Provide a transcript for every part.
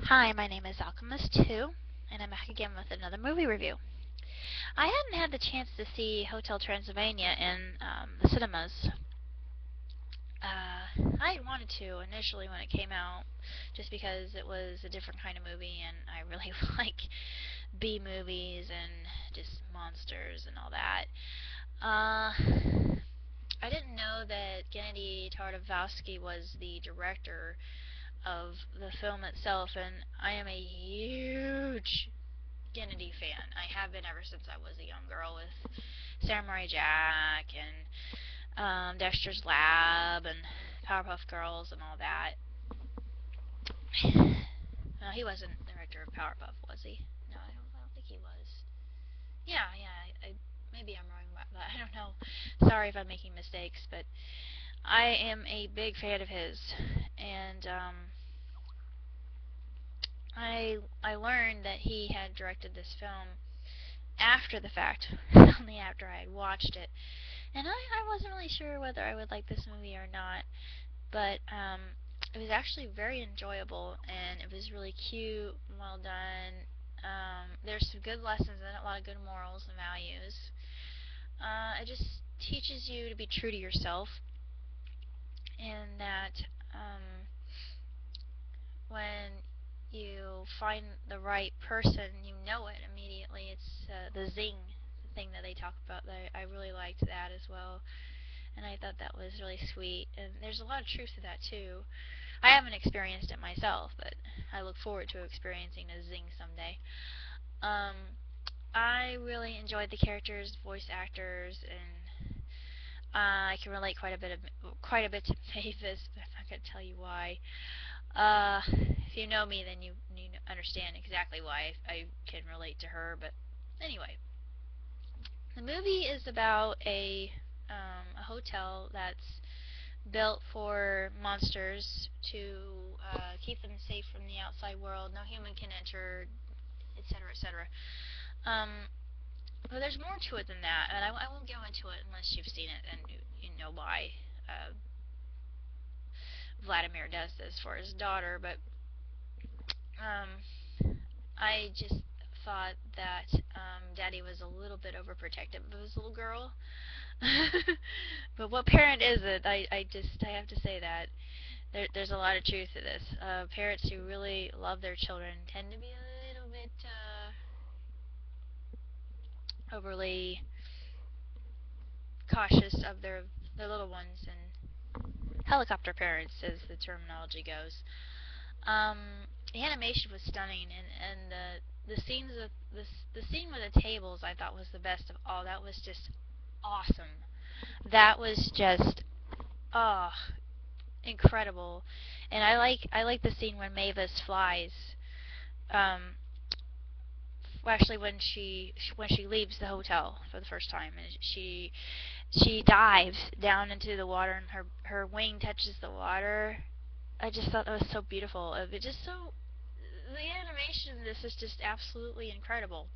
Hi, my name is Alchemist2, and I'm back again with another movie review. I hadn't had the chance to see Hotel Transylvania in the cinemas. I wanted to initially when it came out, just because it was a different kind of movie, and I really like B movies and just monsters and all that. I didn't know that Gennady Tartakovsky was the director of the film itself, and I am a huge Gennady fan. I have been ever since I was a young girl with Samurai Jack and Dexter's Lab and Powerpuff Girls and all that. No, he wasn't the director of Powerpuff, was he? No, I don't think he was. Yeah, maybe I'm wrong about that. I don't know. Sorry if I'm making mistakes, but I am a big fan of his, and I learned that he had directed this film after the fact, only after I had watched it. And I wasn't really sure whether I would like this movie or not, but it was actually very enjoyable, and it was really cute, well done. There's some good lessons in it, a lot of good morals and values. It just teaches you to be true to yourself, and that when you find the right person, you know it immediately. It's the zing thing that they talk about. I really liked that as well, and I thought that was really sweet. And there's a lot of truth to that too. I haven't experienced it myself, but I look forward to experiencing a zing someday. Um, I really enjoyed the characters, voice actors, and I can relate quite a bit to Mavis, but I'm not gonna tell you why. If you know me, then you understand exactly why I can relate to her. But anyway, the movie is about a hotel that's built for monsters to keep them safe from the outside world. No human can enter, etc., etc. But there's more to it than that, and I won't go into it unless you've seen it and you know why Vladimir does this for his daughter. But I just thought that Daddy was a little bit overprotective of his little girl. But what parent isn't? I have to say that there's a lot of truth to this. Parents who really love their children tend to be a little bit overly cautious of their little ones, and helicopter parents, as the terminology goes. Um, the animation was stunning, and the scenes of the scene with the tables I thought was the best of all. That was just awesome. That was just oh incredible. And I like the scene when Mavis flies. Um, actually, when she leaves the hotel for the first time, and she dives down into the water, and her wing touches the water. I just thought that was so beautiful. It just so the animation in this is just absolutely incredible.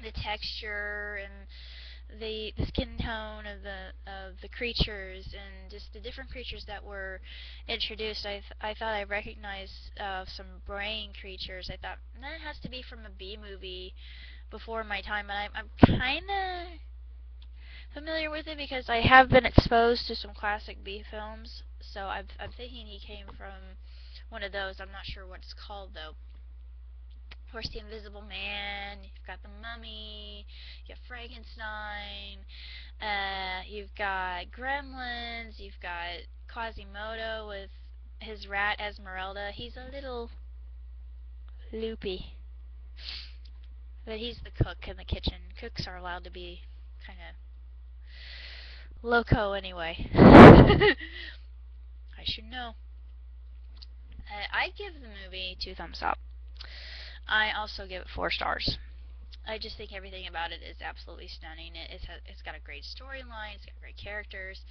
The texture and the skin tone of the creatures, and just the different creatures that were introduced. I thought I recognized some brain creatures. I thought that has to be from a B movie before my time, and I'm kind of familiar with it because I have been exposed to some classic B films. So I'm thinking he came from one of those. I'm not sure what it's called though. Of course, the Invisible Man. You've got the Mummy. You have Frankenstein. You've got Gremlins. You've got Quasimodo with his rat Esmeralda. He's a little loopy, but he's the cook in the kitchen. Cooks are allowed to be kind of loco anyway. I should know. I give the movie 2 thumbs up. I also give it 4 stars. I just think everything about it is absolutely stunning. It's got a great storyline. It's got great characters.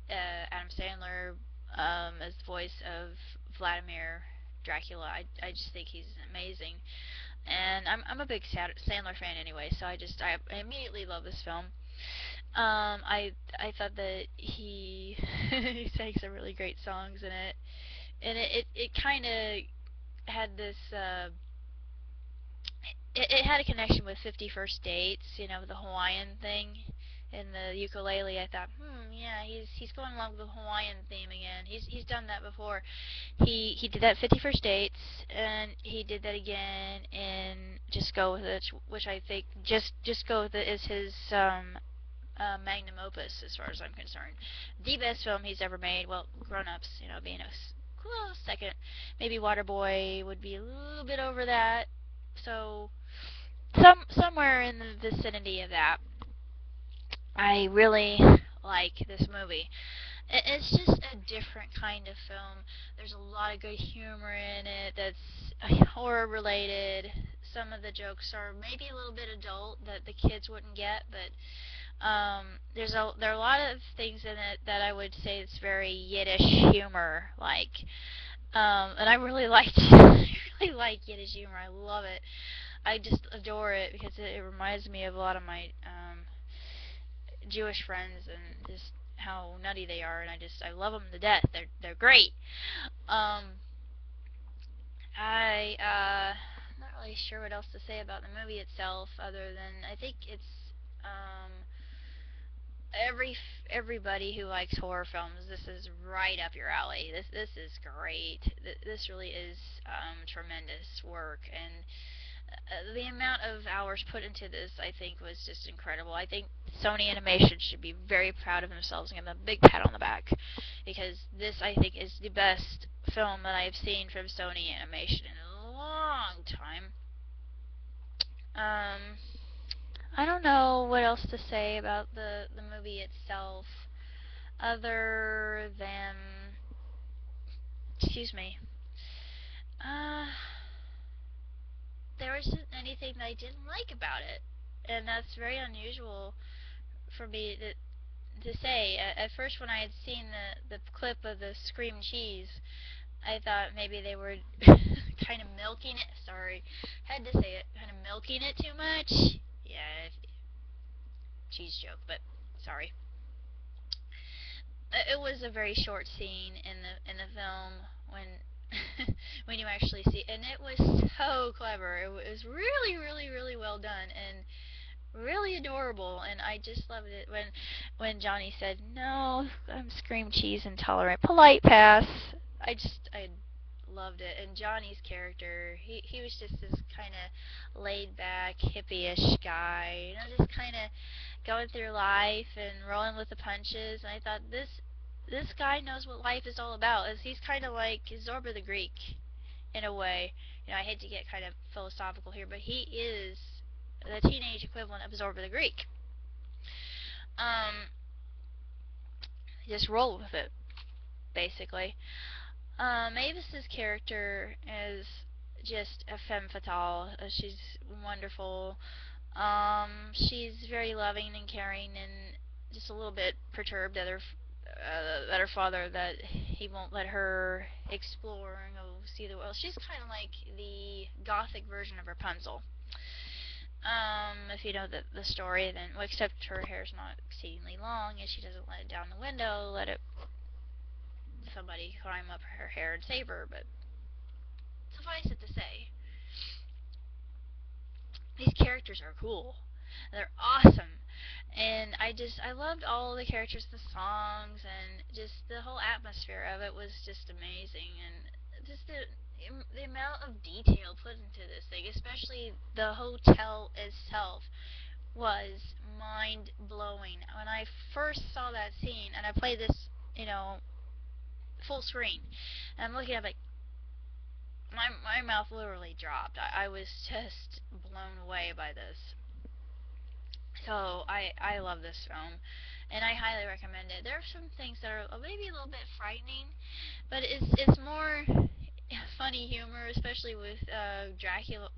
Adam Sandler as the voice of Vladimir Dracula. I just think he's amazing, and I'm a big Sandler fan anyway. So I immediately love this film. I thought that he he sang some really great songs in it, and it kind of had this it had a connection with 50 First Dates, you know, the Hawaiian thing in the ukulele. I thought, yeah, he's going along with the Hawaiian theme again. He's done that before. He did that 50 First Dates, and he did that again in Just Go With It, which I think Just Go With It is his magnum opus as far as I'm concerned. The best film he's ever made. Well, Grown Ups, you know, being a close second. Maybe Waterboy would be a little bit over that. So somewhere in the vicinity of that. I really like this movie. It's just a different kind of film. There's a lot of good humor in it that's horror related. Some of the jokes are maybe a little bit adult that the kids wouldn't get, but there are a lot of things in it that I would say it's very Yiddish humor like. And I really liked I really like Yiddish humor. I love it. I just adore it because it reminds me of a lot of my Jewish friends and just how nutty they are, and I love them to death. They're great. Um, I'm not really sure what else to say about the movie itself, other than I think it's um everybody who likes horror films, this is right up your alley. This is great. This really is tremendous work, and the amount of hours put into this, I think, was just incredible. I think Sony Animation should be very proud of themselves and give them a big pat on the back, because this, I think, is the best film that I've seen from Sony Animation in a long time. Um, I don't know what else to say about the movie itself, other than, excuse me, uh, there wasn't anything that I didn't like about it, and that's very unusual for me to say. At first, when I had seen the clip of the Scream cheese, I thought maybe they were kind of milking it. Sorry, had to say it. Kind of milking it too much. Yeah, cheese joke, but sorry. It was a very short scene in the film when when you actually see, and it was so clever. It was really well done and really adorable, and I just loved it when Johnny said, "No, I'm Scream cheese intolerant." Polite pass. I loved it, and Johnny's character, he was just this kind of laid back hippie-ish guy, you know, just kind of going through life and rolling with the punches. And I thought this guy knows what life is all about. As he's kind of like Zorba the Greek in a way. You know, I hate to get kind of philosophical here, but he is the teenage equivalent of Zorba the Greek. Um, just roll with it, basically. Mavis's character is just a femme fatale. She's wonderful. She's very loving and caring, and just a little bit perturbed that her father, that he won't let her explore and go see the world. She's kind of like the gothic version of Rapunzel. If you know the story, then, well, except her hair's not exceedingly long, and she doesn't let it down the window, let it somebody climb up her hair and save her. But suffice it to say, these characters are cool. They're awesome. And I loved all the characters, the songs, and just the whole atmosphere of it was just amazing. And just the amount of detail put into this thing, especially the hotel itself, was mind blowing. When I first saw that scene, and I played this, you know, full screen, and I'm looking at it like, my mouth literally dropped. I was just blown away by this. So I love this film, and I highly recommend it. There are some things that are maybe a little bit frightening, but it's more funny humor, especially with Dracula,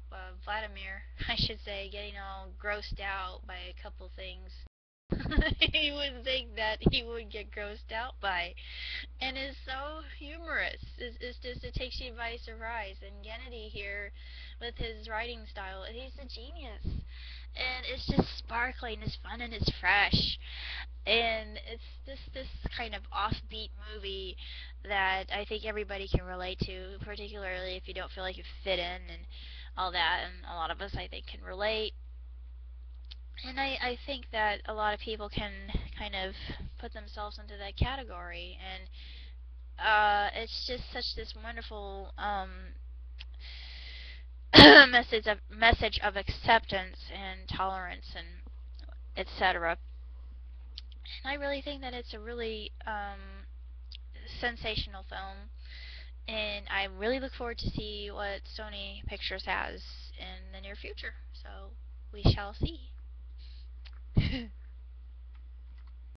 Vladimir, I should say, getting all grossed out by a couple things. You would think that he would get grossed out by, and it's so humorous. It's just, it takes you by surprise. And Gennady here, with his writing style, he's a genius. and it's just sparkling, it's fun, and it's fresh. And it's this kind of offbeat movie that I think everybody can relate to, particularly if you don't feel like you fit in and all that. And a lot of us, I think, can relate. And I think that a lot of people can kind of put themselves into that category. And it's just such this wonderful message of acceptance and tolerance and etc. And I really think that it's a really sensational film, and I really look forward to see what Sony Pictures has in the near future. So we shall see.